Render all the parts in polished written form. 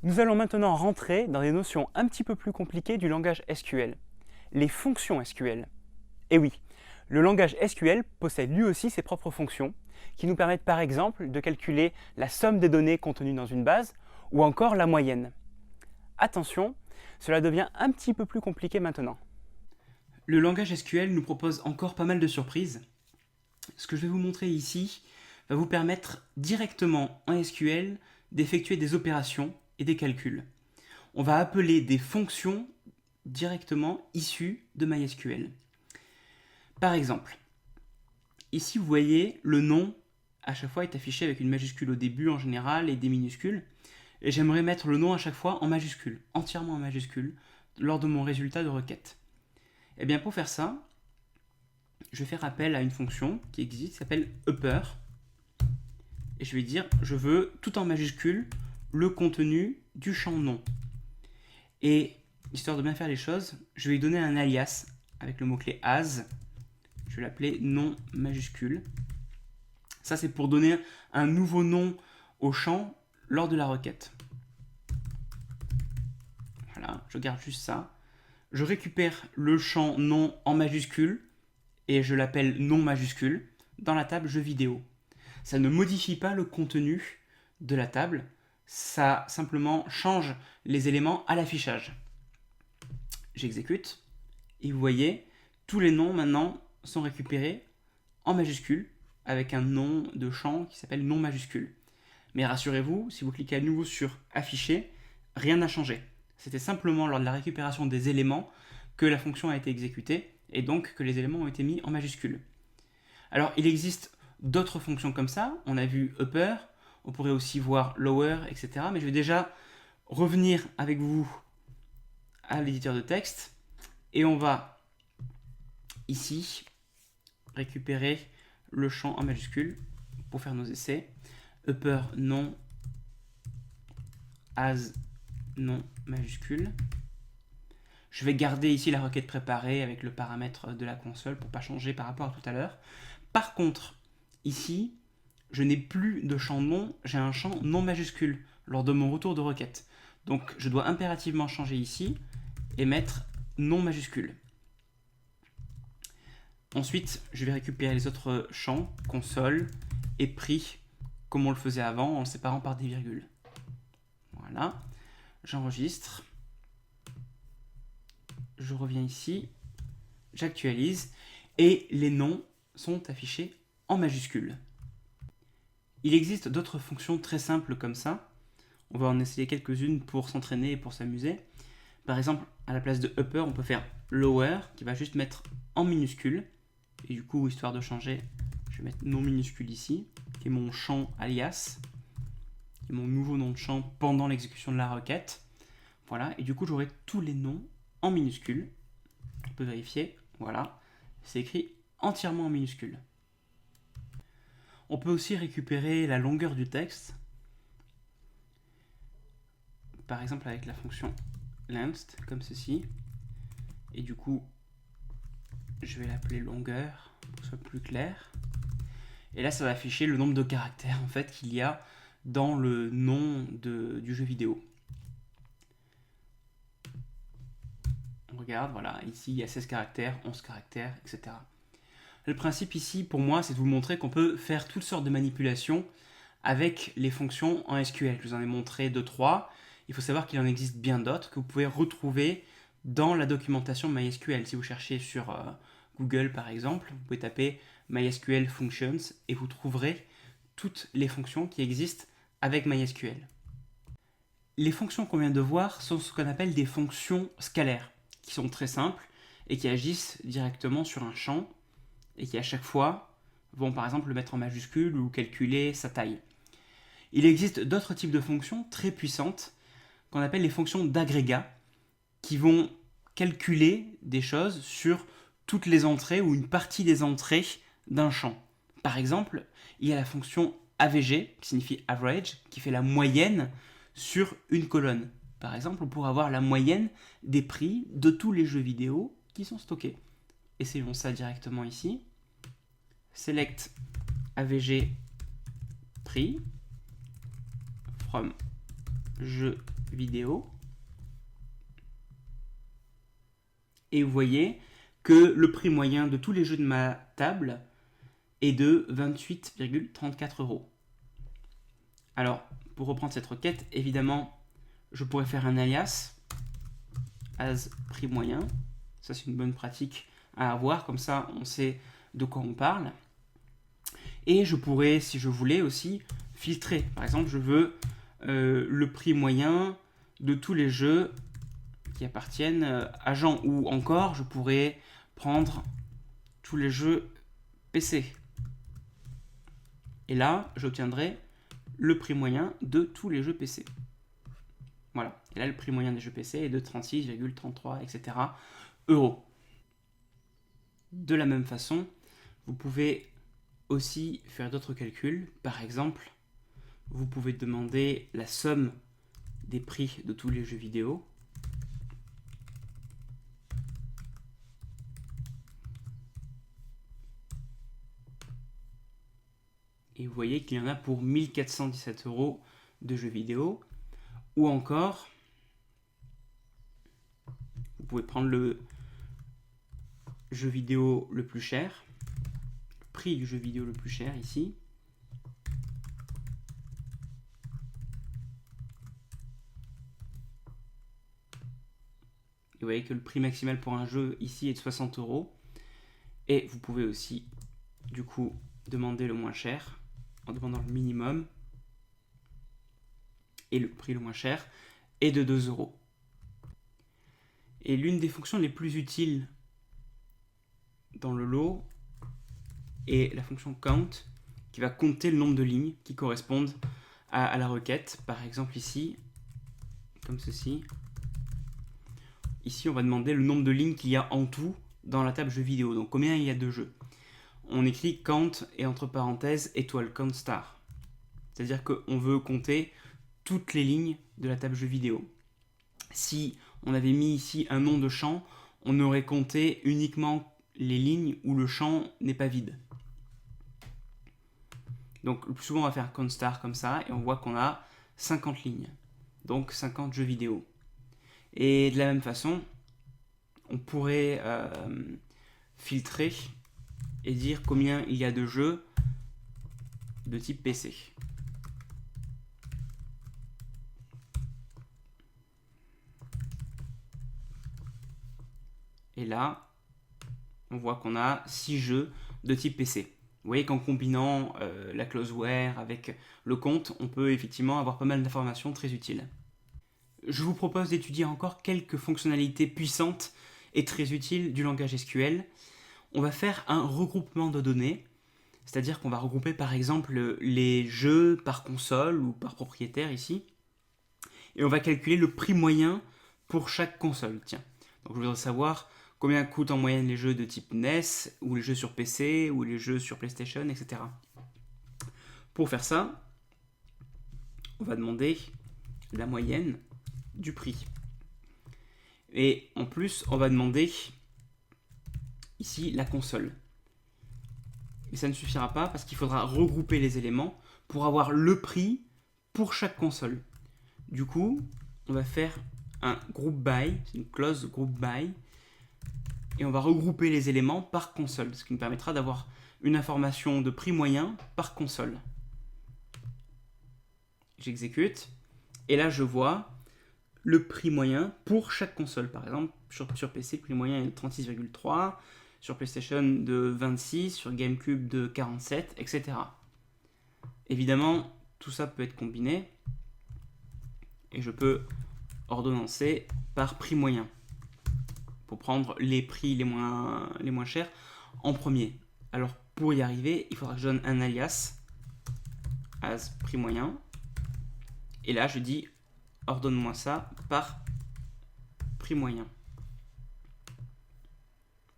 Nous allons maintenant rentrer dans des notions un petit peu plus compliquées du langage SQL, les fonctions SQL. Et oui, le langage SQL possède lui aussi ses propres fonctions, qui nous permettent par exemple de calculer la somme des données contenues dans une base, ou encore la moyenne. Attention, cela devient un petit peu plus compliqué maintenant. Le langage SQL nous propose encore pas mal de surprises. Ce que je vais vous montrer ici va vous permettre directement en SQL d'effectuer des opérations et des calculs. On va appeler des fonctions directement issues de MySQL. Par exemple, ici vous voyez le nom à chaque fois est affiché avec une majuscule au début en général et des minuscules. Et j'aimerais mettre le nom à chaque fois en majuscule, entièrement en majuscule, lors de mon résultat de requête. Et bien pour faire ça, je vais faire appel à une fonction qui existe, qui s'appelle upper. Et je vais dire, je veux tout en majuscule le contenu du champ nom. Et histoire de bien faire les choses, je vais lui donner un alias avec le mot-clé as. Je vais l'appeler nom majuscule. Ça, c'est pour donner un nouveau nom au champ lors de la requête. Voilà, je garde juste ça. Je récupère le champ nom en majuscule et je l'appelle nom majuscule dans la table jeux vidéo. Ça ne modifie pas le contenu de la table, ça simplement change les éléments à l'affichage. J'exécute et vous voyez, tous les noms maintenant sont récupérés en majuscule avec un nom de champ qui s'appelle nom majuscule. Mais rassurez-vous, si vous cliquez à nouveau sur afficher, rien n'a changé. C'était simplement lors de la récupération des éléments que la fonction a été exécutée et donc que les éléments ont été mis en majuscule. Alors il existe d'autres fonctions comme ça, on a vu upper, on pourrait aussi voir lower, etc. Mais je vais déjà revenir avec vous à l'éditeur de texte et on va ici récupérer le champ en majuscule pour faire nos essais. Upper non as non majuscule. Je vais garder ici la requête préparée avec le paramètre de la console pour ne pas changer par rapport à tout à l'heure. Par contre, ici, je n'ai plus de champ nom, j'ai un champ non majuscule lors de mon retour de requête. Donc je dois impérativement changer ici et mettre non majuscule. Ensuite, je vais récupérer les autres champs, console et prix, comme on le faisait avant, en le séparant par des virgules. Voilà, j'enregistre. Je reviens ici, j'actualise, et les noms sont affichés en majuscules. Il existe d'autres fonctions très simples comme ça. On va en essayer quelques-unes pour s'entraîner et pour s'amuser. Par exemple, à la place de upper, on peut faire lower, qui va juste mettre en minuscule. Et du coup, histoire de changer, je vais mettre non minuscule ici, qui est mon champ alias, qui est mon nouveau nom de champ pendant l'exécution de la requête. Voilà, et du coup, j'aurai tous les noms en minuscule. On peut vérifier, voilà, c'est écrit entièrement en minuscule. On peut aussi récupérer la longueur du texte, par exemple avec la fonction length, comme ceci. Et du coup, je vais l'appeler longueur pour que ce soit plus clair. Et là, ça va afficher le nombre de caractères en fait qu'il y a dans le nom du jeu vidéo. On regarde, voilà, ici il y a 16 caractères, 11 caractères, etc. Le principe ici, pour moi, c'est de vous montrer qu'on peut faire toutes sortes de manipulations avec les fonctions en SQL. Je vous en ai montré 2-3. Il faut savoir qu'il en existe bien d'autres que vous pouvez retrouver dans la documentation MySQL. Si vous cherchez sur Google, par exemple, vous pouvez taper MySQL Functions et vous trouverez toutes les fonctions qui existent avec MySQL. Les fonctions qu'on vient de voir sont ce qu'on appelle des fonctions scalaires, qui sont très simples et qui agissent directement sur un champ et qui à chaque fois vont par exemple le mettre en majuscule ou calculer sa taille. Il existe d'autres types de fonctions très puissantes qu'on appelle les fonctions d'agrégat qui vont calculer des choses sur toutes les entrées ou une partie des entrées d'un champ. Par exemple, il y a la fonction AVG qui signifie average qui fait la moyenne sur une colonne. Par exemple, on pourra avoir la moyenne des prix de tous les jeux vidéo qui sont stockés. Essayons ça directement ici. Select AVG prix from jeux vidéo. Et vous voyez que le prix moyen de tous les jeux de ma table est de 28,34 €. Alors, pour reprendre cette requête, évidemment, je pourrais faire un alias as prix moyen. Ça, c'est une bonne pratique à avoir, comme ça, on sait de quoi on parle. Et je pourrais, si je voulais aussi, filtrer. Par exemple, je veux le prix moyen de tous les jeux qui appartiennent à Jean. Ou encore, je pourrais prendre tous les jeux PC. Et là, j'obtiendrai le prix moyen de tous les jeux PC. Voilà. Et là, le prix moyen des jeux PC est de 36,33, etc. euros. De la même façon, vous pouvez aussi faire d'autres calculs. Par exemple, vous pouvez demander la somme des prix de tous les jeux vidéo. Et vous voyez qu'il y en a pour 1417 € de jeux vidéo. Ou encore, vous pouvez prendre le jeu vidéo le plus cher, le prix du jeu vidéo le plus cher ici. Et vous voyez que le prix maximal pour un jeu ici est de 60 €. Et vous pouvez aussi, du coup, demander le moins cher en demandant le minimum. Et le prix le moins cher est de 2 €. Et l'une des fonctions les plus utiles dans le lot est la fonction count, qui va compter le nombre de lignes qui correspondent à la requête. Par exemple ici, comme ceci. Ici, on va demander le nombre de lignes qu'il y a en tout dans la table jeux vidéo. Donc combien il y a de jeux. On écrit count et entre parenthèses étoile count star. C'est-à-dire qu'on veut compter toutes les lignes de la table jeux vidéo. Si on avait mis ici un nom de champ, on aurait compté uniquement les lignes où le champ n'est pas vide. Donc le plus souvent on va faire count star comme ça et on voit qu'on a 50 lignes. Donc 50 jeux vidéo. Et de la même façon, on pourrait filtrer et dire combien il y a de jeux de type PC. Et là, on voit qu'on a 6 jeux de type PC. Vous voyez qu'en combinant la clause where avec le compte, on peut effectivement avoir pas mal d'informations très utiles. Je vous propose d'étudier encore quelques fonctionnalités puissantes et très utiles du langage SQL. On va faire un regroupement de données, c'est-à-dire qu'on va regrouper par exemple les jeux par console ou par propriétaire ici, et on va calculer le prix moyen pour chaque console. Tiens, donc je voudrais savoir combien coûtent en moyenne les jeux de type NES, ou les jeux sur PC, ou les jeux sur PlayStation, etc. Pour faire ça, on va demander la moyenne du prix. Et en plus, on va demander ici la console. Mais ça ne suffira pas parce qu'il faudra regrouper les éléments pour avoir le prix pour chaque console. Du coup, on va faire un group by, c'est une clause group by, et on va regrouper les éléments par console, ce qui nous permettra d'avoir une information de prix moyen par console. J'exécute, et là je vois le prix moyen pour chaque console. Par exemple, sur PC, le prix moyen est de 36,3, sur PlayStation de 26, sur GameCube de 47, etc. Évidemment, tout ça peut être combiné, et je peux ordonnancer par prix moyen, pour prendre les prix les moins chers en premier. Alors pour y arriver, il faudra que je donne un alias as prix moyen, et là je dis ordonne-moi ça par prix moyen.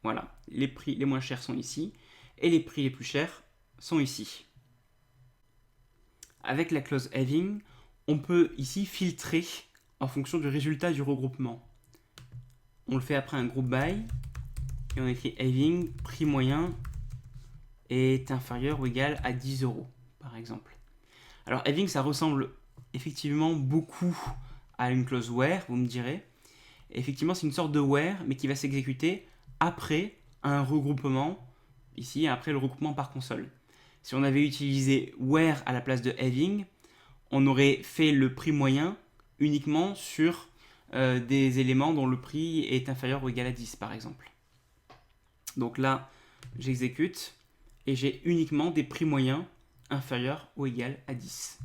Voilà, les prix les moins chers sont ici, et les prix les plus chers sont ici. Avec la clause having, on peut ici filtrer en fonction du résultat du regroupement. On le fait après un group by, et on écrit having, prix moyen est inférieur ou égal à 10 €, par exemple. Alors having, ça ressemble effectivement beaucoup à une clause where, vous me direz. Effectivement, c'est une sorte de where, mais qui va s'exécuter après un regroupement, ici, après le regroupement par console. Si on avait utilisé where à la place de having, on aurait fait le prix moyen uniquement sur des éléments dont le prix est inférieur ou égal à 10, par exemple. Donc là, j'exécute et j'ai uniquement des prix moyens inférieurs ou égal à 10.